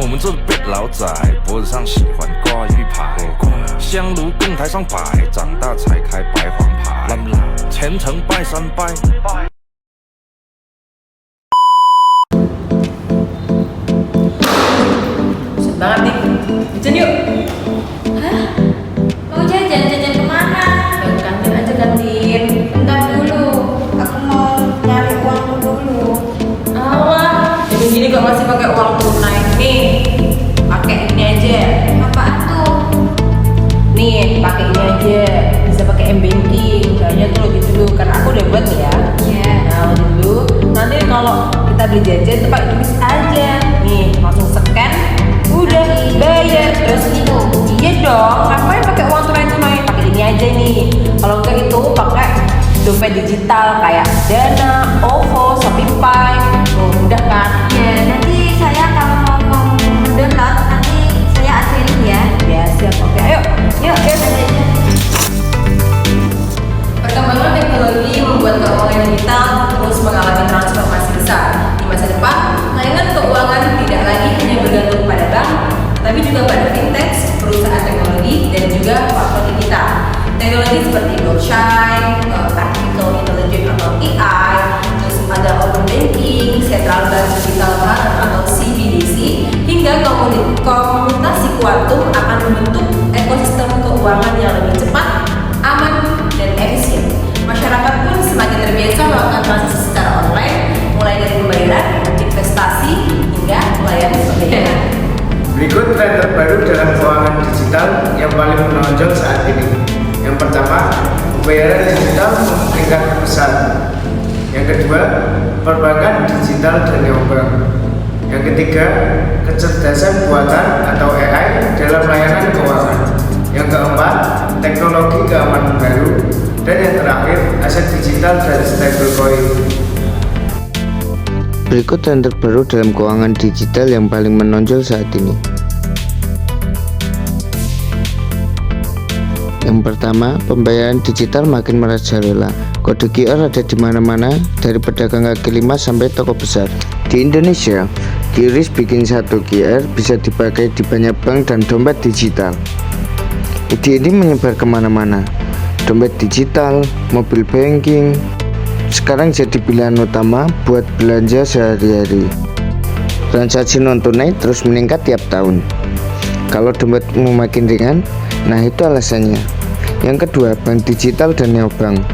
我们这辈老仔脖子上喜欢挂玉牌，香炉供台上摆，长大才开白黄牌，虔诚拜三拜。Set banget nih, jajan yuk. Hah? Mau jajan kemana? Ya ke kantin aja kantin. Bentar dulu, aku mau nyari uangku dulu. Alah, jadi gini kok masih pakai uang tunai nih. Pakai ini aja. Apaan tuh? Nih, pakai ini aja. Bisa pakai m-banking. Kayaknya tuh lebih dulu, karena aku udah buat nih ya. Iya. Nah, dulu. Nanti kalau kita beli jajan tuh pakai kris aja. Nih, langsung scan. Udah bayar terus Gitu. Iya dong, ngapain pakai uang tunai? Pakai ini aja nih. Kalau enggak itu pakai dompet digital kayak Dana, OVO, Shopify. Tuh, udah kan? Ya, nanti saya kalau mau mendownload, nanti saya aduin ya. Ya, siap. Oke, ayo. Yuk, Perkembangan teknologi membuat keuangan digital terus mengalami transformasi besar. Di masa depan, layanan keuangan tidak lagi hanya bergantung pada bank, tapi juga pada fintech, perusahaan teknologi, dan juga platform digital. Teknologi seperti blockchain, artificial intelligence atau AI, terus ada open banking, central bank digital currency atau CBDC, hingga komunikasi kuantum akan membentuk ekosistem keuangan yang lebih cepat, aman, dan efisien. Masyarakat pun semakin terbiasa melakukan transaksi secara online, mulai dari pembayaran, investasi, hingga layanan pembayaran. Berikut tren terbaru dalam keuangan digital yang paling menonjol saat ini. Yang pertama, pembayaran digital meningkat pesat. Yang kedua, perbankan digital dan neobank. Yang ketiga, kecerdasan buatan atau AI dalam layanan keuangan. Yang keempat, teknologi keamanan baru. Dan yang terakhir, aset digital dan stablecoin. Berikut tren terbaru dalam keuangan digital yang paling menonjol saat ini. Yang pertama, pembayaran digital makin merajalela. Kode QR ada di mana-mana, dari pedagang kaki lima sampai toko besar. Di Indonesia, QRIS bikin satu QR bisa dipakai di banyak bank dan dompet digital. Ide ini menyebar kemana-mana. Dompet digital, mobil banking, sekarang jadi pilihan utama buat belanja sehari-hari. Transaksi non tunai terus meningkat tiap tahun. Kalau dompetmu makin ringan, nah itu alasannya. Yang kedua, bank digital dan neobank.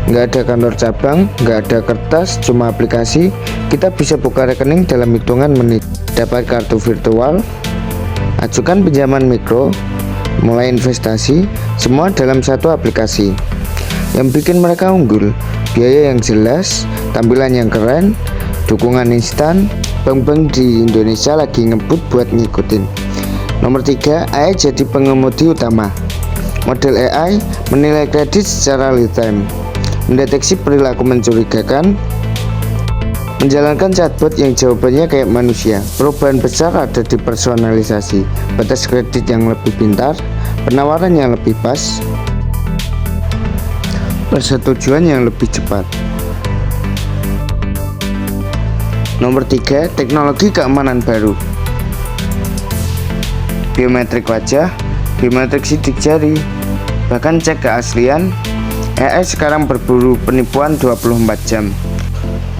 Nggak ada kantor cabang, nggak ada kertas, cuma aplikasi. Kita bisa buka rekening dalam hitungan menit, dapat kartu virtual, ajukan pinjaman mikro, mulai investasi, semua dalam satu aplikasi. Yang bikin mereka unggul, biaya yang jelas, tampilan yang keren, dukungan instan. Bank-bank di Indonesia lagi ngebut buat ngikutin. Nomor 3, AI jadi pengemudi utama. Model AI menilai kredit secara real time, mendeteksi perilaku mencurigakan, menjalankan chatbot yang jawabannya kayak manusia. Perubahan besar ada di personalisasi, batas kredit yang lebih pintar, penawaran yang lebih pas, persetujuan yang lebih cepat. Nomor 3, teknologi keamanan baru. Biometrik wajah, biometrik sidik jari, bahkan cek keaslian. AI sekarang berburu penipuan 24 jam.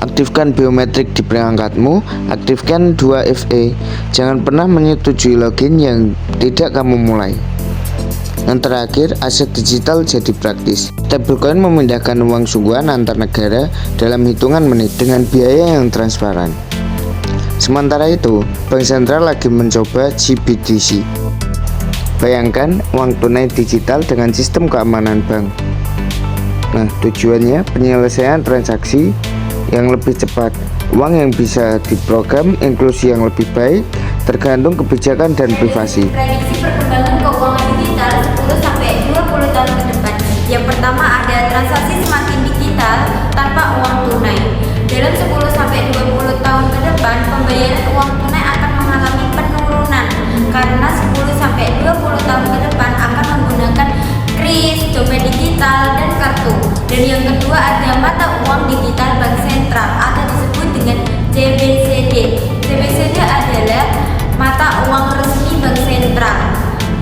Aktifkan biometrik di perangkatmu, aktifkan 2FA. Jangan pernah menyetujui login yang tidak kamu mulai. Yang terakhir, aset digital jadi praktis. Stablecoin memindahkan uang sungguhan antar negara dalam hitungan menit dengan biaya yang transparan. Sementara itu, bank sentral lagi mencoba CBDC. Bayangkan uang tunai digital dengan sistem keamanan bank. Nah, tujuannya penyelesaian transaksi yang lebih cepat, uang yang bisa diprogram, inklusi yang lebih baik, tergantung kebijakan dan privasi. Prediksi perkembangan keuangan digital 10-20 tahun ke depan. Yang pertama, ada transaksi semakin digital tanpa uang tunai. Dalam 10-20 karena 10-20 tahun ke depan akan menggunakan kris, dompet digital, dan kartu. Dan yang kedua ada mata uang digital bank sentral atau disebut dengan CBCD. CBCD adalah mata uang resmi bank sentral.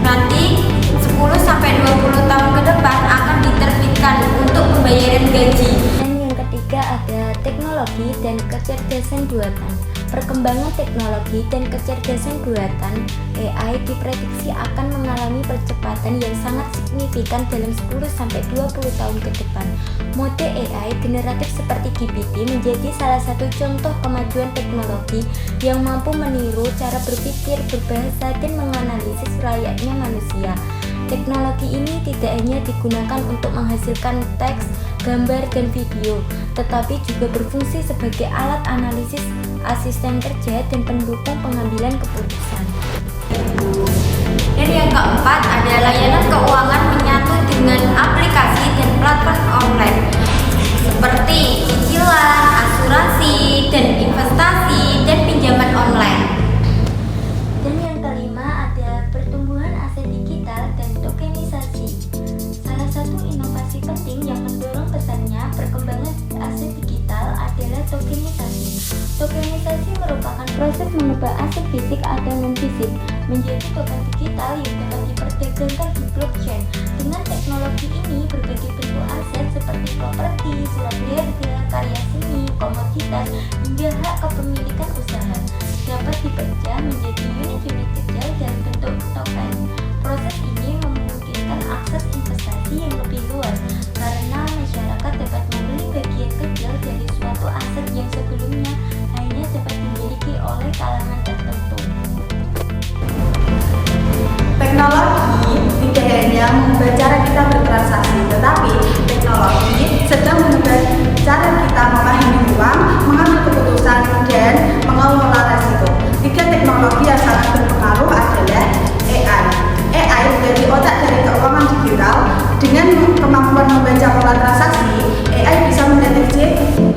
Nanti 10-20 tahun ke depan akan diterbitkan untuk pembayaran gaji. Dan yang ketiga ada teknologi dan kecerdasan buatan. Perkembangan teknologi dan kecerdasan buatan AI diprediksi akan mengalami percepatan yang sangat signifikan dalam 10-20 tahun ke depan. Mode AI generatif seperti GPT menjadi salah satu contoh kemajuan teknologi yang mampu meniru cara berpikir, berbahasa, dan menganalisis layaknya manusia. Teknologi ini tidak hanya digunakan untuk menghasilkan teks, gambar, dan video, tetapi juga berfungsi sebagai alat analisis, asisten kerja, dan pendukung pengambilan keputusan. Dan yang keempat ada layanan keuangan menyatu dengan aplikasi dan platform online seperti cicilan, asuransi, dan investasi, dan pinjaman online. Dan yang kelima ada pertumbuhan aset digital dan tokenisasi. Salah satu inovasi penting yang mendorong besarnya perkembangan aset digital adalah tokenisasi. Tokenisasi merupakan proses mengubah aset fisik atau non-fisik menjadi token digital yang dapat diperdagangkan di blockchain. Dengan teknologi ini, berbagai bentuk aset seperti properti, surat berharga, karya seni, komoditas, hingga hak kepemilikan usaha dapat dipecah menjadi unit-unit kecil dalam bentuk token. Proses ini memungkinkan akses investasi yang lebih luas karena masyarakat dapat membeli bagian kecil dari suatu aset yang sebelumnya hanya dapat dimiliki oleh kalangan tertentu. Teknologi tidak hanya mengubah cara kita bertransaksi, tetapi teknologi sedang mengubah cara kita memahami uang, mengambil keputusan, dan mengelola resiko. Tiga teknologi yang sangat berpengaruh adalah AI. AI menjadi otak dari keuangan digital. Dengan kemampuan membaca pola transaksi, AI bisa mendeteksi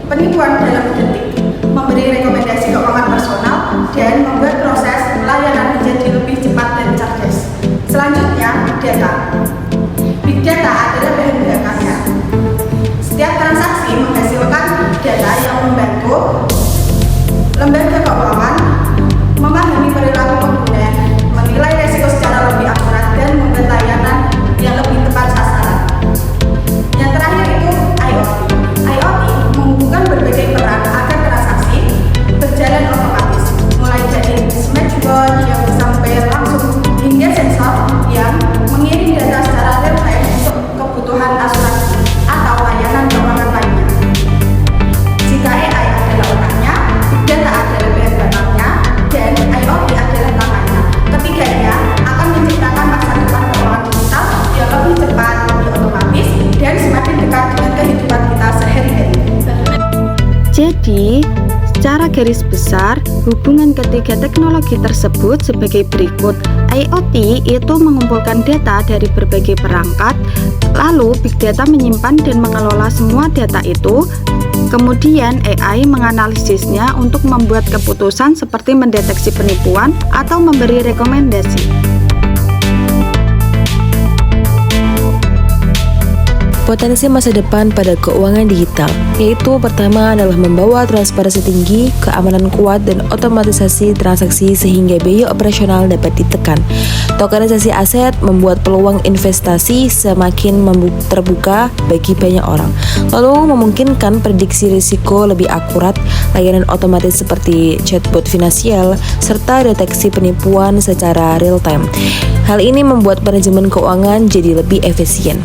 penipuan dalam detik, memberi rekomendasi keuangan personal, dan membuat proses layanan menjadi lebih cepat dan cerdas. Selanjutnya, data. Big data adalah bahan bakarnya. Setiap transaksi menghasilkan data yang membantu lembaga keuangan memahami perilaku pengguna, menilai risiko secara lebih akurat, dan membuat layanan yang lebih tepat sasaran. Yang terakhir itu IoT. IoT menghubungkan berbagai peran agar transaksi berjalan otomatis, mulai dari smartwatch yang bisa membayar langsung hingga sensor yang mengirim data secara real time untuk kebutuhan asuransi atau layanan keuangan lainnya. Jika AI adalah otaknya, big data adalah bahan bakarnya, dan IoT adalah tangannya. Ketiganya akan menciptakan masa depan keuangan digital yang lebih cepat, lebih otomatis, dan semakin dekat dengan kehidupan kita sehari-hari. Jadi, secara garis besar, hubungan ketiga teknologi tersebut sebagai berikut. IoT itu mengumpulkan data dari berbagai perangkat, lalu Big Data menyimpan dan mengelola semua data itu. Kemudian AI menganalisisnya untuk membuat keputusan seperti mendeteksi penipuan atau memberi rekomendasi. Potensi masa depan pada keuangan digital, yaitu pertama adalah membawa transparansi tinggi, keamanan kuat, dan otomatisasi transaksi sehingga biaya operasional dapat ditekan. Tokenisasi aset membuat peluang investasi semakin terbuka bagi banyak orang, lalu memungkinkan prediksi risiko lebih akurat, layanan otomatis seperti chatbot finansial, serta deteksi penipuan secara real time. Hal ini membuat manajemen keuangan jadi lebih efisien.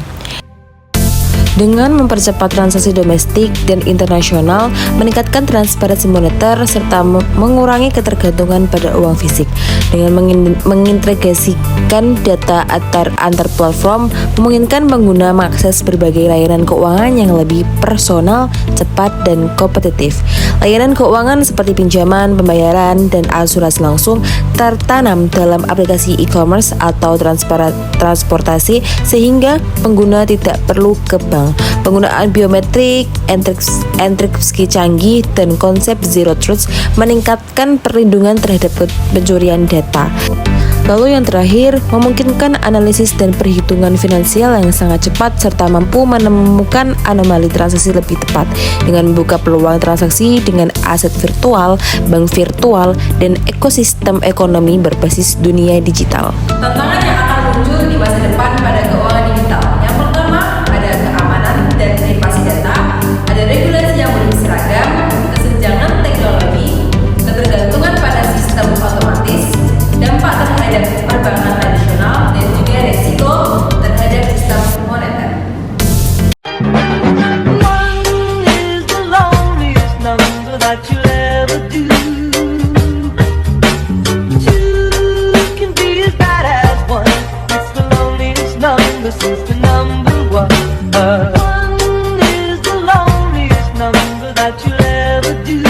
Dengan mempercepat transaksi domestik dan internasional, meningkatkan transparansi moneter, serta mengurangi ketergantungan pada uang fisik. Dengan mengintegrasikan data antar platform, memungkinkan pengguna mengakses berbagai layanan keuangan yang lebih personal, cepat, dan kompetitif. Layanan keuangan seperti pinjaman, pembayaran, dan asuransi langsung tertanam dalam aplikasi e-commerce atau transportasi sehingga pengguna tidak perlu ke bank. Penggunaan biometrik, enkripsi canggih, dan konsep zero trust meningkatkan perlindungan terhadap pencurian data. Lalu yang terakhir, memungkinkan analisis dan perhitungan finansial yang sangat cepat serta mampu menemukan anomali transaksi lebih tepat dengan membuka peluang transaksi dengan aset virtual, bank virtual, dan ekosistem ekonomi berbasis dunia digital. Tantangan yang akan muncul di masa depan pada keuangan digital. Yang pertama, ada keamanan dan privasi data, ada regulasi yang belum seragam, kesenjangan teknologi, ketergantungan pada sistem otomatis, dampak terhadap perbankan tradisional, dan juga resiko terhadap sistem moneter. Since the number one is the loneliest number that you'll ever do.